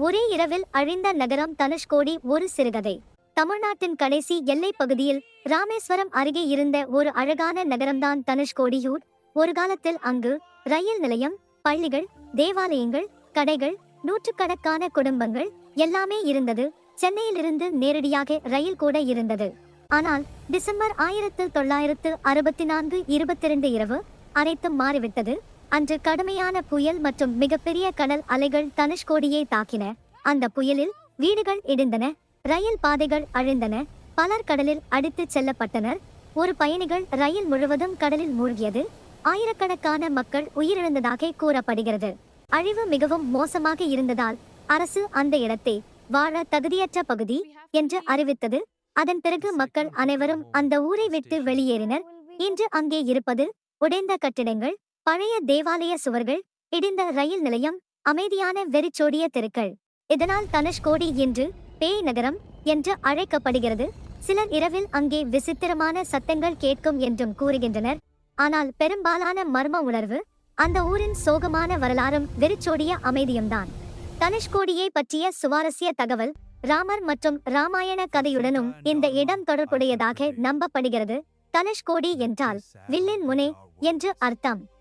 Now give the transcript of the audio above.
ஒரே இரவில் அழிந்த நகரம் தனுஷ்கோடி ஒரு சிறுகதை. தமிழ்நாட்டின் கடைசி எல்லைப் பகுதியில் ராமேஸ்வரம் அருகே இருந்த ஒரு அழகான நகரம்தான் தனுஷ்கோடியூர். ஒரு காலத்தில் அங்கு ரயில் நிலையம், பள்ளிகள், தேவாலயங்கள், கடைகள், நூற்றுக்கணக்கான குடும்பங்கள் எல்லாமே இருந்தது. சென்னையிலிருந்து நேரடியாக ரயில் கூட இருந்தது. ஆனால் டிசம்பர் 1964 22 இரவு அனைத்தும் மாறிவிட்டது. அன்று கடுமையான புயல் மற்றும் மிகப்பெரிய கடல் அலைகள் தனுஷ்கோடியை தாக்கின. அந்த புயலில் வீடுகள் இடிந்தன, ரயில் பாதைகள் அழிந்தன, பலர் கடலில் அடித்துச் செல்லப்பட்டனர். ஒரு பயணிகள் ரயில் முழுவதும் கடலில் மூழ்கியது. ஆயிரக்கணக்கான மக்கள் உயிரிழந்ததாக கூறப்படுகிறது. அழிவு மிகவும் மோசமாக இருந்ததால் அரசு அந்த இடத்தை வாழ தகுதியற்ற பகுதி என்று அறிவித்தது. அதன் பிறகு மக்கள் அனைவரும் அந்த ஊரை விட்டு வெளியேறினர். இன்று அங்கே இருப்பது உடைந்த கட்டிடங்கள், பழைய தேவாலய சுவர்கள், இடிந்த ரயில் நிலையம், அமைதியான வெறிச்சோடிய தெருக்கள். இதனால் தனுஷ்கோடி இன்று பேய் நகரம் என்று அழைக்கப்படுகிறது. சிலர் இரவில் அங்கே விசித்திரமான சத்தங்கள் கேட்கும் என்றும் கூறுகின்றனர். ஆனால் பெரும்பாலான மர்ம உணர்வு அந்த ஊரின் சோகமான வரலாறும் வெறிச்சோடிய அமைதியும்தான். தனுஷ்கோடியை பற்றிய சுவாரஸ்ய தகவல்: ராமர் மற்றும் ராமாயண கதையுடனும் இந்த இடம் தொடர்புடையதாக நம்பப்படுகிறது. தனுஷ்கோடி என்றால் வில்லின் முனை என்று அர்த்தம்.